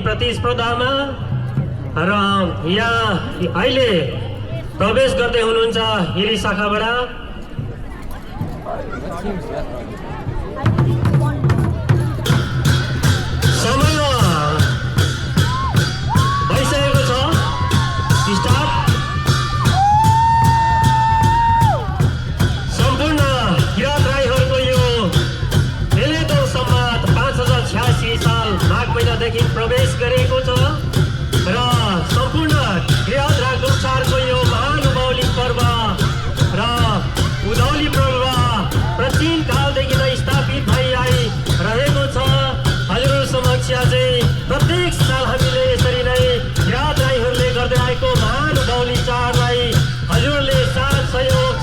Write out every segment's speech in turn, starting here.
प्रतिस्पर्धामा र यहाँ अहिले प्रवेश गर्दै हुनुहुन्छ हिरी शाखाबाट समय भइसकेको छ स्टार्ट सम्पूर्ण किरात राईहरूको यो मेलेदो सम्वाद 5086 साल माघ महिनादेखि प्रवेश गरेको छ र सम्पूर्ण किरात राई गोर्खाहरूको यो महानुभावली पर्व र उधौली पर्व प्राचीन कालदेखि नै स्थापित भइ आइरहेको छ। हजुरहरू समक्ष चाहिँ प्रत्येक साल हामीले यसरी नै किरात राईहरूले गर्दै आएको महानुभावली चाडलाई हजुरहरूले साथ सहयोग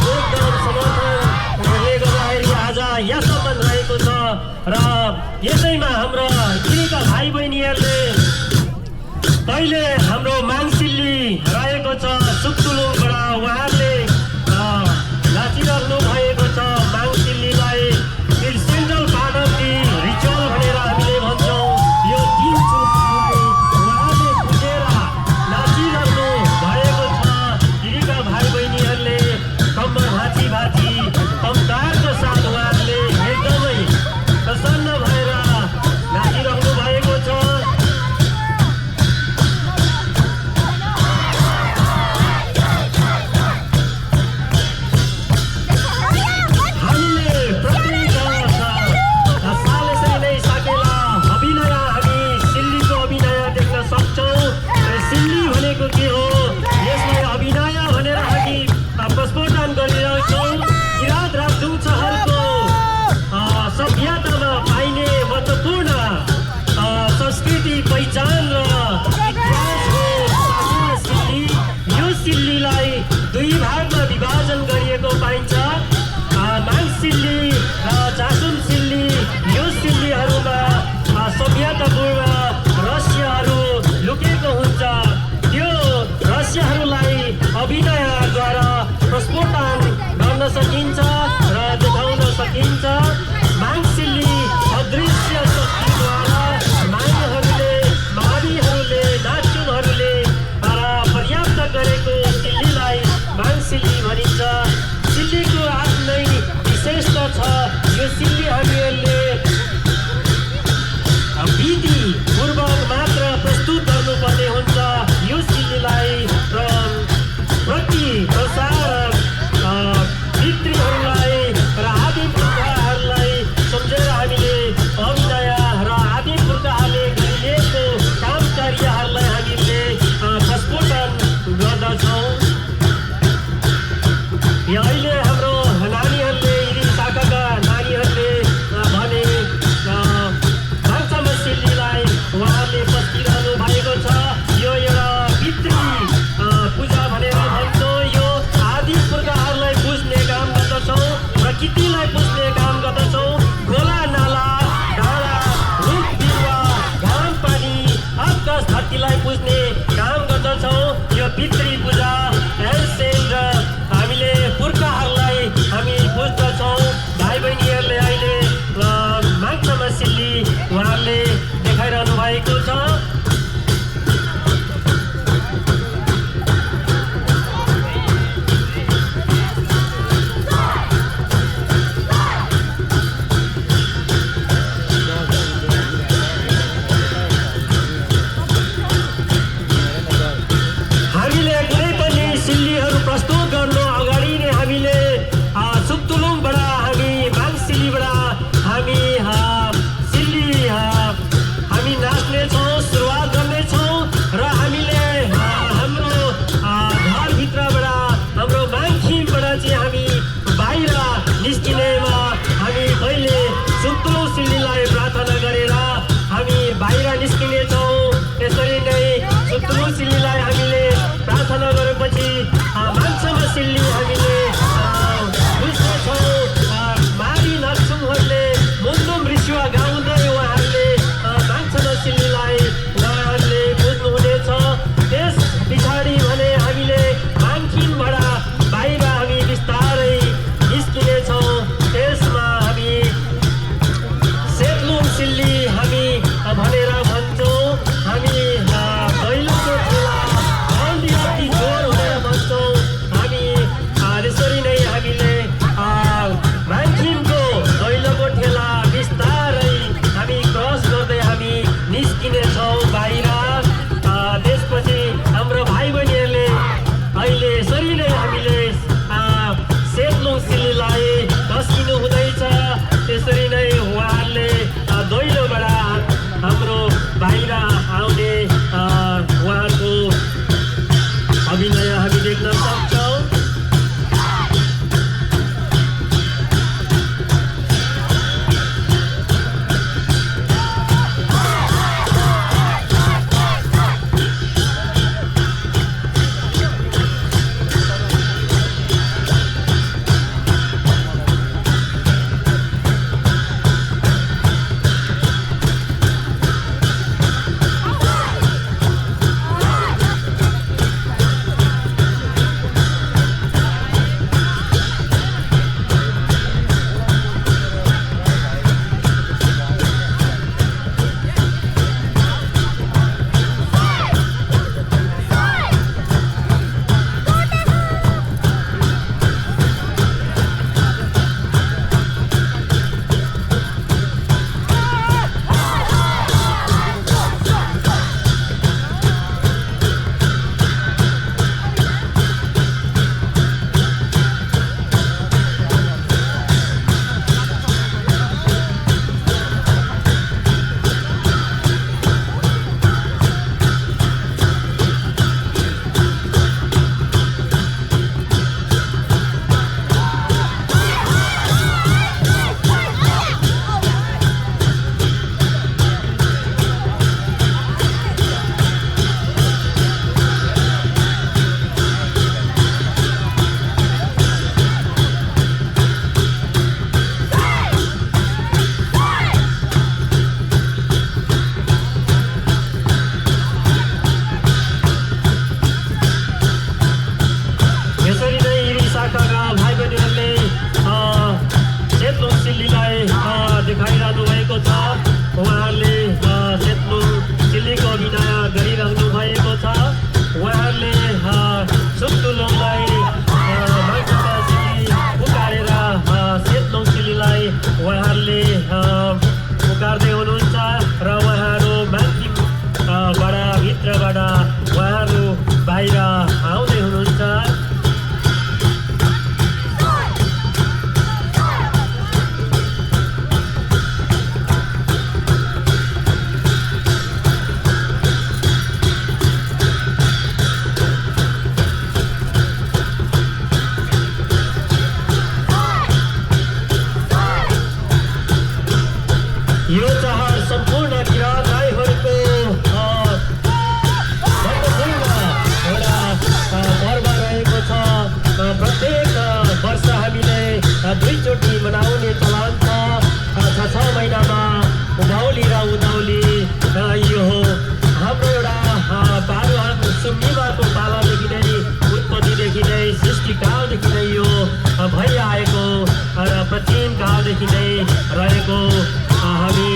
योगदान समर्थनले गर्दाखेरि आज यहाँसम्म रहेको छ र यसैमा हाम्रो किरीका भाइ बहिनीहरूले पहिले हाम्रो माङसिल्ली रहेको छ सुक्तुलुङबाट उहाँहरूले नाचिरहनु भएको छ। माङसिल्लीलाई central part of the ritual भनेर हामीले भन्छौँ। यो दिन उहाँले पुगेर नाचिरहनु भएको छ। किरीका भाइ बहिनीहरूले कम्बर भाँची भाँची कमकारको साथ उहाँहरूले एकदमै प्रसन्न भएर नाचिरहनु भएको छ। दुई भागमा विभाजन गरिएको पाइन्छ। माङसिल्ली र चासुम सिल्ली। यो सिल्लीहरूमा सभ्यतापूर्व रहस्यहरू लुकेको हुन्छ। त्यो रहस्यहरूलाई अभिनयद्वारा प्रस्फोटन गर्न सकिन्छ र देखाउन सकिन्छ। माङसिल्ली अदृश्य शक्तिद्वारा मानिसहरूले मानिसहरूले नाचुनहरूले पर्याप्त गरेको सिल्लीलाई माङसिल्ली भनिन्छ। सिल्लीको आफ्नै विशेषता छ। यो सिल्ली हामीहरूले विधि पूर्वक मात्र प्रस्तुत गर्नुपर्ने हुन्छ। यो सिल्लीलाई प्रति प्रसार पितृहरूलाई र आदिम पुर्खाहरूलाई सम्झेर हामीले अभिनय र आदिम पुर्खाहरूले गरिएको काम कार्यहरूलाई हामीले प्रस्फोटन गर्दछौँ। अहिले हाम्रो नानीहरूले हिरी शाखाका नानीहरूले भने भान्सामा सिल्लीलाई उहाँहरूले पस्किरहनु भएको छ। यो एउटा पितृ पूजा भनेर भन्छौँ। यो आदि पुर्खाहरूलाई बुझ्ने काम गर्दछौँ, प्रकृतिलाई बुझ्ने काम गर्दछौँ। खोला नाला डाँडा रुख बिरुवा घाम पानी आकाश धरतीलाई बुझ्ने काम गर्दछौँ। यो पितृ पूजा एन्सेन्ट हामीले पुर्खाहरूलाई भइआएको र प्राचीन कालदेखि नै रहेको हामी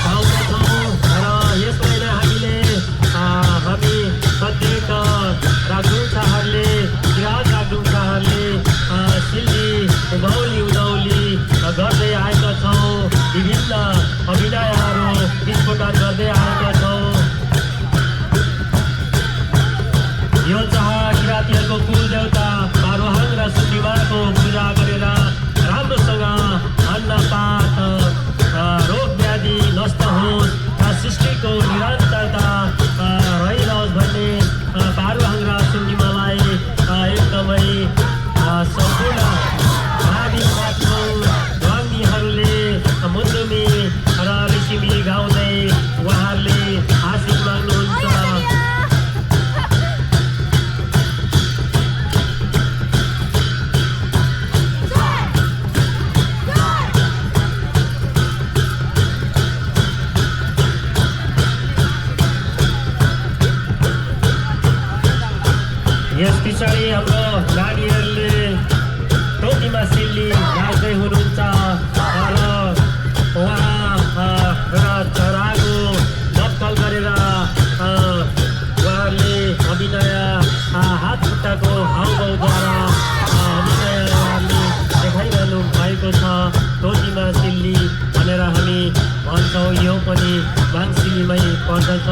ठाउँमा छौँ र यसलाई नै हामी प्रत्येक राजदूतहरूले किराँत राजदूतहरूले सिल्ली उभौली उधौली गर्दै आएका छौँ। विभिन्न अभिनयहरू विस्फोटन गर्दै आएका छौँ। यो चाह किराँतीहरूको कुल देवता पारोहाङ र सुनिमाको पूजा गरेर राम्रोसँग अन्नपात रोग व्याधि नष्ट होस् र सृष्टिको निरन्तरता रहिरहोस् भन्ने पारोहाङ र सुनिमालाई एकदमै सम्पूर्ण भावी मान्छौ ध्वनिहरूले मुन्दुमी र ऋषिमी गाउँदै उहाँहरूले आशिष माग्नुहुन्छ। यस पछाडि हाम्रो नानीहरूले टोपीमा सिल्ली नाच्दै हुनुहुन्छ र उहाँ चराको नक्कल गरेर उहाँहरूले अभिनय हात खुट्टाको हाउभाउद्वारा अभिनय उहाँहरूले देखाइरहनु भएको छ। टोपीमा सिल्ली भनेर हामी भन्छौँ, यो पनि माङसिल्लीमै पर्दछ।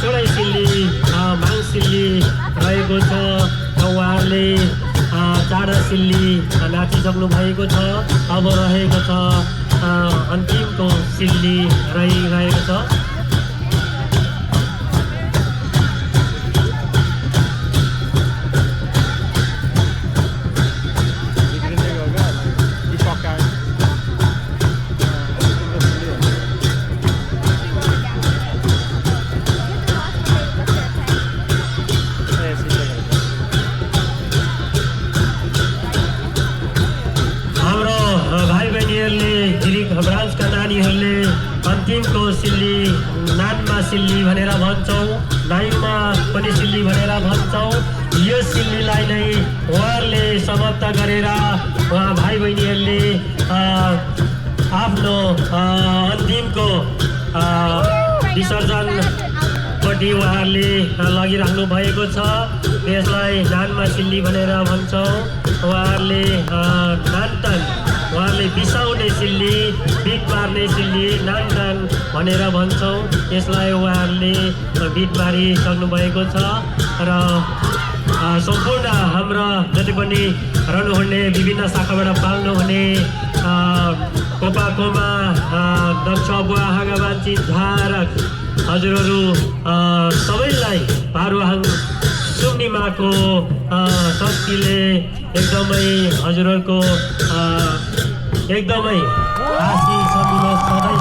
चौडाइ सिल्ली माङसिल्ली रहेको छ। उहाँहरूले चाडा सिल्ली नाचिसक्नु भएको छ। अब रहेको छ अन्तिमको सिल्ली रहिरहेको छ। ब्रान्चका नानीहरूले अन्तिमको सिल्ली नानमा सिल्ली भनेर भन्छौँ, नाइमा पनि सिल्ली भनेर भन्छौँ। यो सिल्लीलाई नै उहाँहरूले समाप्त गरेर उहाँ भाइ बहिनीहरूले आफ्नो अन्तिमको विसर्जनपट्टि उहाँहरूले लगिराख्नु भएको छ। त्यसलाई नानमा सिल्ली भनेर भन्छौँ। उहाँहरूले उहाँहरूले बिसाउने सिल्ली, बिट पार्ने सिल्ली नान भनेर भन्छौँ। यसलाई उहाँहरूले बिट पारिसक्नु भएको छ र सम्पूर्ण हाम्रा जति पनि रहनुहुने विभिन्न शाखाबाट पाल्नुहुने कोपाकोमा दक्ष बुवा हागाबान्ची झारक हजुरहरू सबैलाई पारुहाङ सुम्निमाको शक्तिले एकदमै हजुरहरूको एकदमै आशिष सधैँ